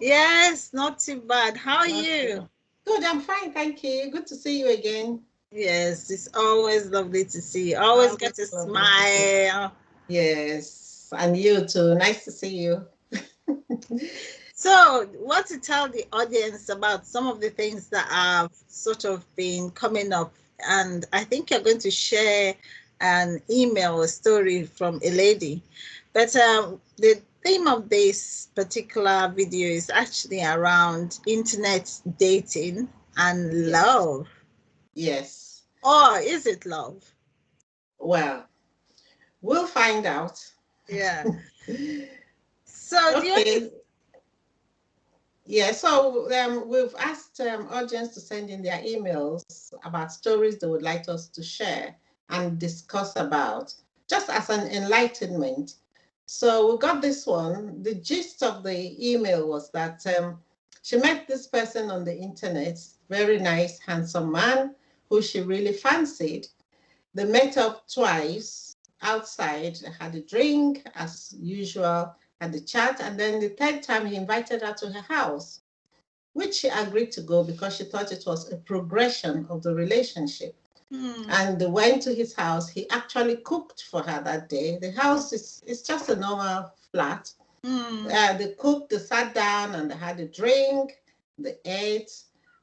Yes, not too bad. How are Okay. you? Good, I'm fine, thank you. Good to see you again. Yes, it's always lovely to see you. Always Always got a lovely to see you. smile. Yes, and you too. Nice to see you. So, what to tell the audience about some of the things that have sort of been coming up? And I think you're going to share an email, a story from a lady. But the theme of this particular video is actually around internet dating and Yes, love. yes. Or is it love? Well, we'll find out. Yeah. So the only Okay. Yeah, so we've asked audience to send in their emails about stories they would like us to share and discuss about, just as an enlightenment. So we got this one. The gist of the email was that she met this person on the internet, very nice, handsome man who she really fancied. They met up twice outside, had a drink as usual, had a chat, and then the third time he invited her to her house, which she agreed to go because she thought it was a progression of the relationship. hmm, And they went to his house. He actually cooked for her that day. The house is just a normal flat. hmm, They cooked, they sat down and they had a drink, they ate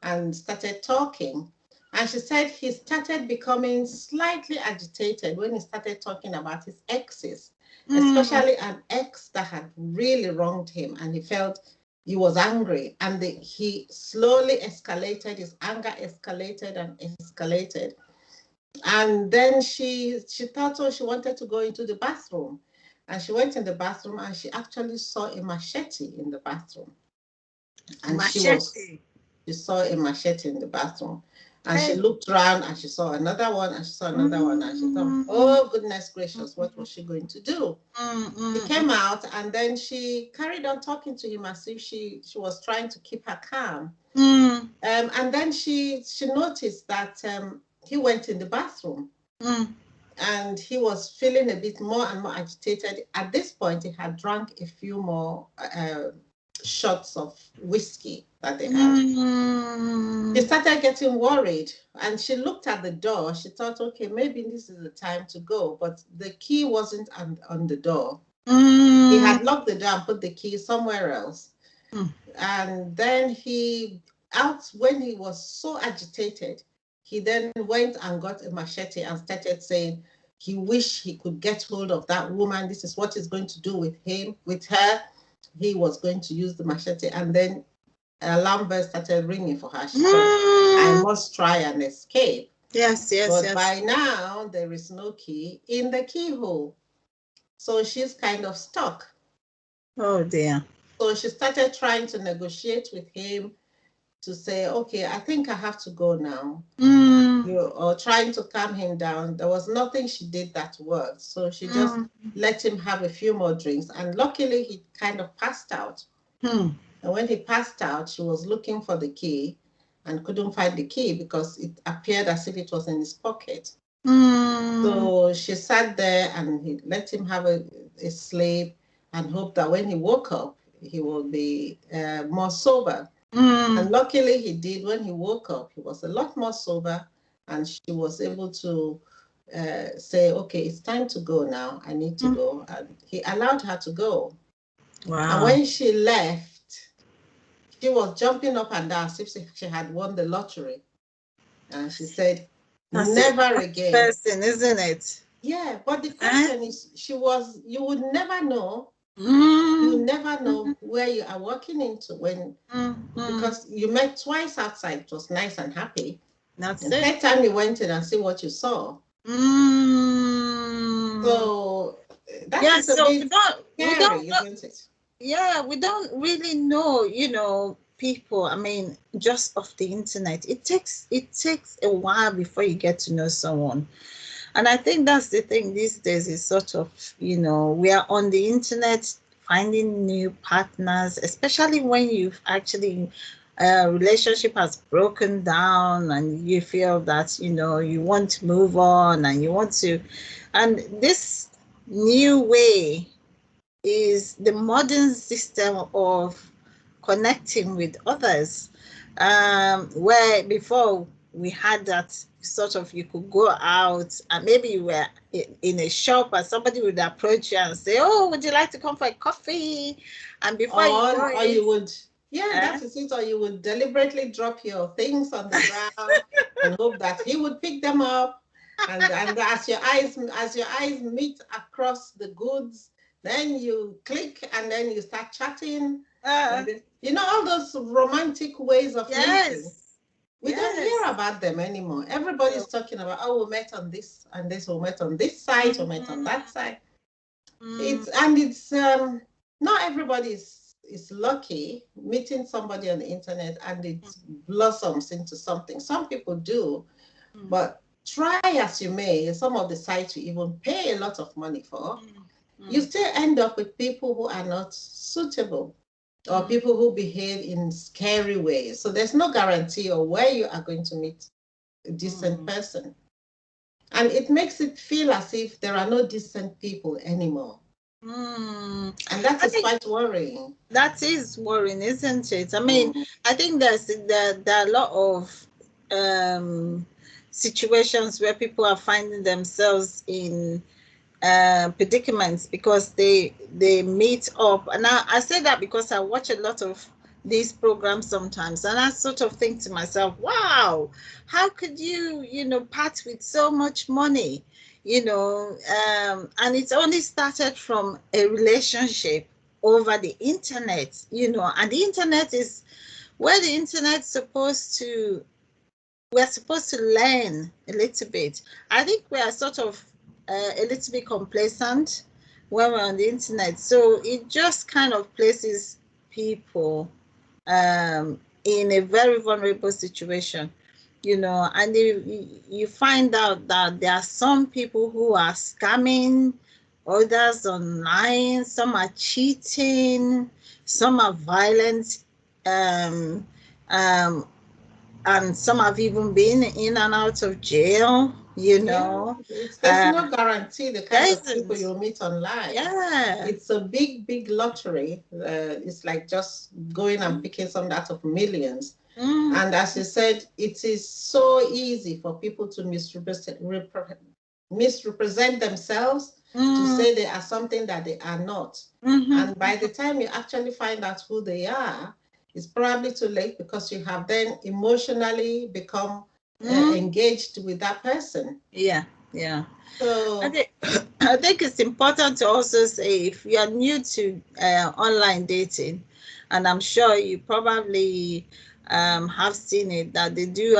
and started talking. And she said he started becoming slightly agitated when he started talking about his exes, hmm, especially an ex that had really wronged him. And he felt he was angry. And he slowly escalated, his anger escalated and escalated. And then she thought, oh, she wanted to go into the bathroom. And she went in the bathroom and she actually saw a machete in the bathroom. And machete. she saw a machete in the bathroom. And she Hey. looked around and she saw another one and she saw another one. And she thought, Mm, oh, goodness gracious, what was she going to do? She came out and then she carried on talking to him as if she was trying to keep her calm. mm, And then she noticed that he went in the bathroom mm. and he was feeling a bit more and more agitated. At this point, he had drunk a few more shots of whiskey that they had. She Mm, started getting worried and she looked at the door. She thought, okay, maybe this is the time to go, but the key wasn't on the door. He mm, had locked the door and put the key somewhere else. mm. And then when he was so agitated, he then went and got a machete and started saying he wished he could get hold of that woman. This is what he's going to do with her. He was going to use the machete. And then an alarm bell started ringing for her. She thought, I Mm. must try and escape. Yes, yes, But yes. by now, there is no key in the keyhole. So she's kind of stuck. Oh dear. So she started trying to negotiate with him to say, okay, I think I have to go now. Mm, Or trying to calm him down. There was nothing she did that worked. So she just mm, let him have a few more drinks. And luckily, he kind of passed out. hmm. And when he passed out, she was looking for the key and couldn't find the key because it appeared as if it was in his pocket. Mm, So she sat there and he let him have a sleep and hoped that when he woke up, he would be more sober. mm, And luckily he did. When he woke up, he was a lot more sober and she was able to say, okay, it's time to go now. I need to mm. go. And he allowed her to go. And Wow. when she left, she was jumping up and down as if she had won the lottery. And she said, That's a never nice again. person, isn't it? Yeah, but the Eh? question is, you would never know. You Mm, never mm, know where you are walking into mm, mm. because you met twice outside. It was nice and happy. That's And it. third time you went in and see what you saw. Mm. So that Yeah, is a so bit we don't scary, know. isn't it? Yeah, we don't really know, people. I mean, just off the internet. It takes a while before you get to know someone. And I think that's the thing these days is sort of, we are on the internet finding new partners, especially when you've actually relationship has broken down and you feel that, you want to move on and you want to, and this new way is the modern system of connecting with others. Where before we had that sort of, you could go out and maybe you were in a shop and somebody would approach you and say, oh, would you like to come for a coffee? And before you know Or it, you would, yeah, eh? that is it. Or you would deliberately drop your things on the ground and hope that he would pick them up. And as your eyes meet across the goods, then you click and then you start chatting. uh, And then, all those romantic ways of meeting. yes, We don't hear yes. about them anymore. Everybody's talking about, oh, we met on this and this, we met on this site, we met on that site. It's not everybody is lucky meeting somebody on the internet and it blossoms into something. Some people do, but try as you may, some of the sites you even pay a lot of money for, you still end up with people who are not suitable or people who behave in scary ways. So there's no guarantee of where you are going to meet a decent person. And it makes it feel as if there are no decent people anymore. And that is quite worrying. That is worrying, isn't it? I mean, I think there are a lot of situations where people are finding themselves in predicaments because they meet up. And I say that because I watch a lot of these programs sometimes, and I sort of think to myself, wow, how could you part with so much money? And it's only started from a relationship over the internet, and the internet is where the internet's we're supposed to learn a little bit. I think we are sort of a little bit complacent when we're on the internet. So it just kind of places people in a very vulnerable situation, and you find out that there are some people who are scamming others online, some are cheating, some are violent, and some have even been in and out of jail, There's no guarantee the kind of people you'll meet online. Yeah. It's a big, big lottery. It's like just going and picking some out of millions. And as you said, it is so easy for people to misrepresent themselves, to say they are something that they are not. And by the time you actually find out who they are, it's probably too late because you have then emotionally become engaged with that person. Yeah, yeah. So I think it's important to also say, if you are new to online dating, and I'm sure you probably have seen it, that they do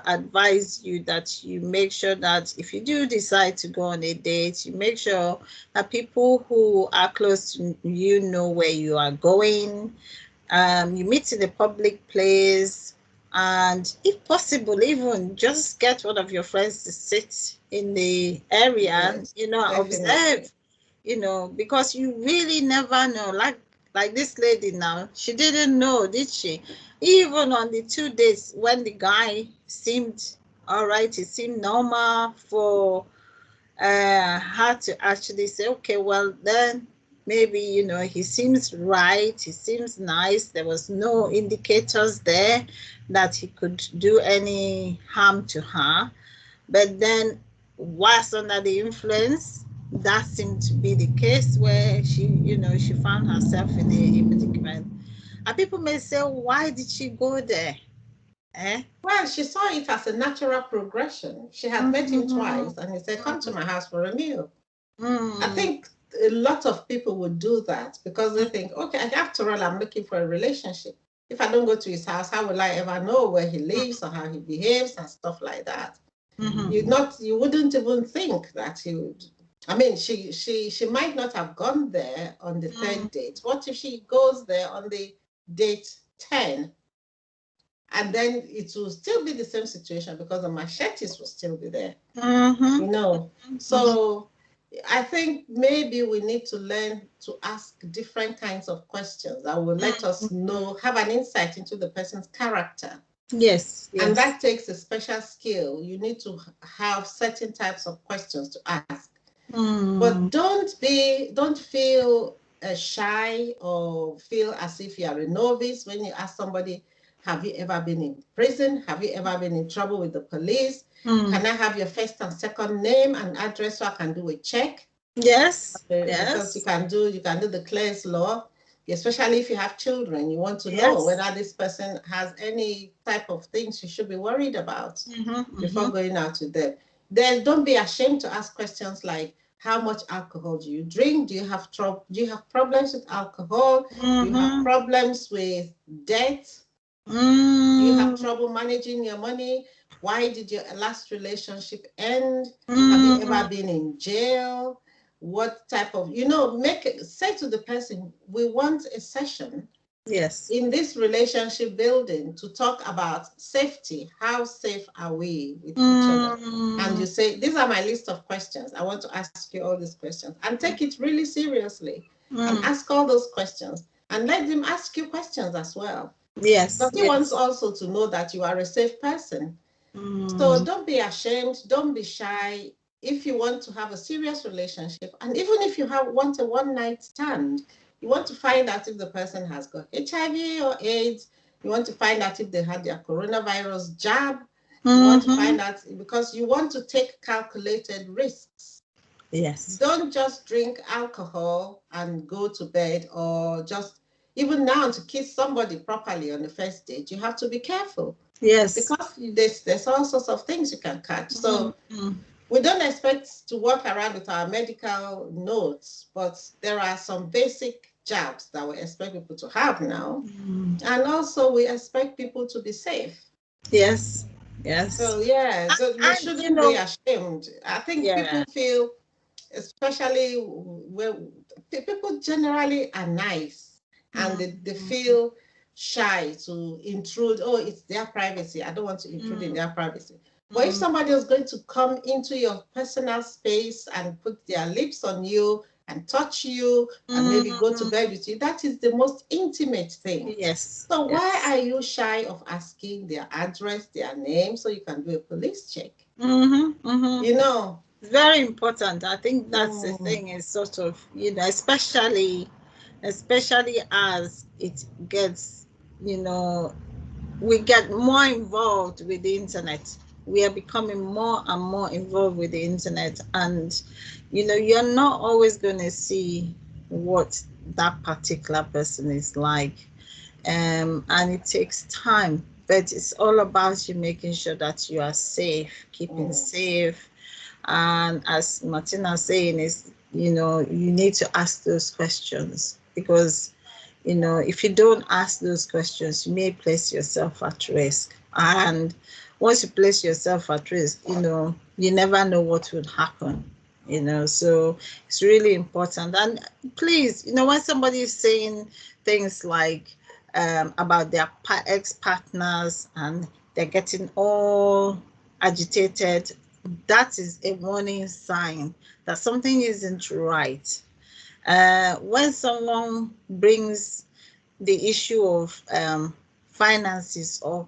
advise you that you make sure that if you do decide to go on a date, you make sure that people who are close to you know where you are going. You meet in a public place, and if possible, even just get one of your friends to sit in the area and observe, because you really never know. Like this lady now, she didn't know, did she? Even on the 2 days when the guy seemed all right, it seemed normal for her to actually say, okay, well then maybe he seems right, he seems nice, there was no indicators there that he could do any harm to her. But then whilst under the influence, that seemed to be the case, where she found herself in a predicament. And people may say, why did she go there? Well, she saw it as a natural progression. She had met him twice and he said, come to my house for a meal. I think a lot of people would do that because they think, okay, after all, I'm looking for a relationship. If I don't go to his house, how will I ever know where he lives or how he behaves and stuff like that? You wouldn't even think that he would. I mean, she might not have gone there on the third date. What if she goes there on the date 10? And then it will still be the same situation because the machetes will still be there. So I think maybe we need to learn to ask different kinds of questions that will let us know, have an insight into the person's character. Yes. And that takes a special skill. You need to have certain types of questions to ask. But don't feel shy or feel as if you are a novice when you ask somebody, have you ever been in prison? Have you ever been in trouble with the police? Can I have your first and second name and address so I can do a check? Yes. Because you can do the Clare's law, especially if you have children. You want to know whether this person has any type of things you should be worried about before going out with them. Then don't be ashamed to ask questions like, how much alcohol do you drink? Do you have problems with alcohol? Do you have problems with debt? Do you have trouble managing your money? Why did your last relationship end? Have you ever been in jail? What type of, say to the person, we want a session in this relationship building to talk about safety. How safe are we with each other? And you say, these are my list of questions. I want to ask you all these questions, and take it really seriously and ask all those questions, and let them ask you questions as well. But he wants also to know that you are a safe person. So don't be ashamed, don't be shy. If you want to have a serious relationship, and even if you want a one-night stand, you want to find out if the person has got HIV or AIDS, you want to find out if they had their coronavirus jab, you want to find out, because you want to take calculated risks. Yes. Don't just drink alcohol and go to bed, or just, even now, to kiss somebody properly on the first date, you have to be careful. Yes. Because there's all sorts of things you can catch. So we don't expect to walk around with our medical notes, but there are some basic jabs that we expect people to have now. And also we expect people to be safe. Yes. Yes. So yeah, we shouldn't be ashamed. I think people feel, especially where people generally are nice, and they feel shy to intrude. Oh, it's their privacy. I don't want to intrude in their privacy. But if somebody is going to come into your personal space and put their lips on you and touch you and maybe go to bed with you, that is the most intimate thing. Yes. So why are you shy of asking their address, their name, so you can do a police check? Very important. I think that's the thing, is sort of, especially as it gets, we get more involved with the internet. We are becoming more and more involved with the internet, and you're not always going to see what that particular person is like, and it takes time, but it's all about you making sure that you are safe, keeping safe. And as Martina's saying, is you need to ask those questions, because if you don't ask those questions, you may place yourself at risk. And once you place yourself at risk, you never know what would happen. So it's really important. And please, when somebody is saying things like about their ex-partners and they're getting all agitated, that is a warning sign that something isn't right. When someone brings the issue of finances up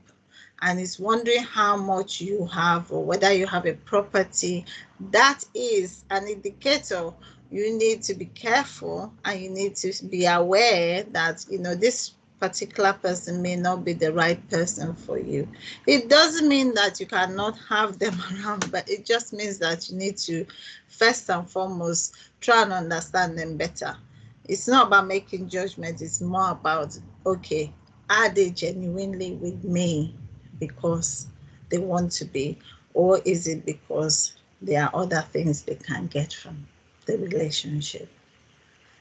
and is wondering how much you have or whether you have a property, that is an indicator. You need to be careful, and you need to be aware that this particular person may not be the right person for you. It doesn't mean that you cannot have them around, but it just means that you need to first and foremost try and understand them better. It's not about making judgment. It's more about, okay, are they genuinely with me because they want to be, or is it because there are other things they can get from the relationship?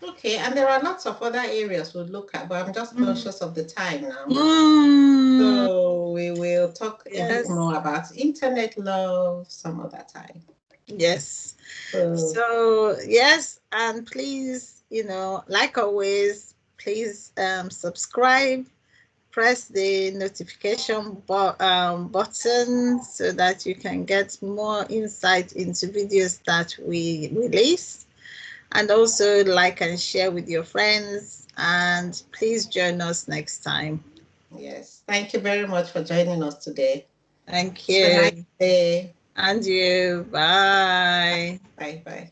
Okay, and there are lots of other areas we'll look at, but I'm just conscious of the time now. So we will talk a bit more about internet love some other time. Yes. So yes, and please, like always, please subscribe, press the notification button so that you can get more insight into videos that we release. And also like and share with your friends, and please join us next time. Yes, thank you very much for joining us today. Thank you. Have a nice day. And you. Bye. Bye.